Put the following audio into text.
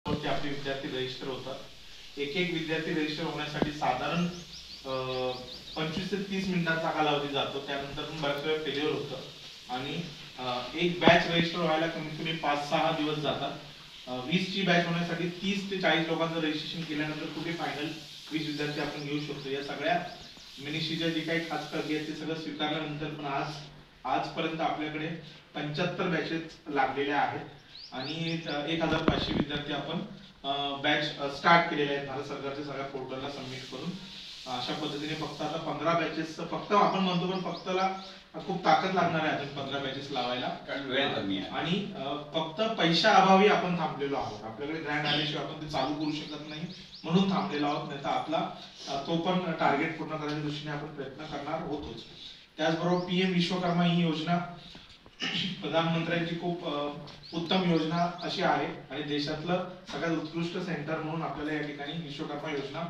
आपले विद्यार्थी रजिस्टर होतात। एक एक विद्यार्थी रजिस्टर होण्यासाठी साधारण 25 ते 30 मिनिटांचा कालावधी जातो। त्यानंतर पण बऱ्याच वेळा फेल्युअर होतं आणि एक बॅच रजिस्टर व्हायला कमीत कमी 5-6 दिवस जातात। 20 ची बॅच होण्यासाठी 30 ते 40 लोकांचं रजिस्ट्रेशन केल्यानंतर कुठे फायनल 20 विद्यार्थी आपण घेऊ शकतो। या सगळ्या मिनिस्ट्रीच्या जे काही खास प्रक्रिया आहेत ते सगळं स्वीकारल्यानंतर पण आजपर्यंत आपल्याकडे 75 बॅचेस लागलेल्या आहेत आणि 1500 विद्यार्थी आपण बॅच स्टार्ट केलेले आहेत भारत सरकारच्या सगळ्या पोर्टलला सबमिट करून। अशा पद्धतीने फक्त आता 15 बॅचेस फक्त आपण म्हणतो पण फक्तला खूप ताकद लागणार आहे अजून 15 बॅचेस लावायला, कारण वेळ कमी आहे आणि फक्त पैशा अभावी आपण थांबलेलो आहोत। आपल्याकडे ग्रँड आल्याशिवाय आपण ते चालू करू शकत नाही म्हणून थांबलेलो आहोत, नाही तर आपला तो पण टार्गेट पूर्ण करण्याच्या दृष्टीने आपण प्रयत्न करणार होतोच। त्याचबरोबर पीएम विश्वकर्मा ही योजना प्रधानमंत्र्यांची खूप उत्तम योजना अशी आहे आणि देशातलं सगळ्यात उत्कृष्ट सेंटर म्हणून आपल्याला या ठिकाणी विश्वकर्मा योजना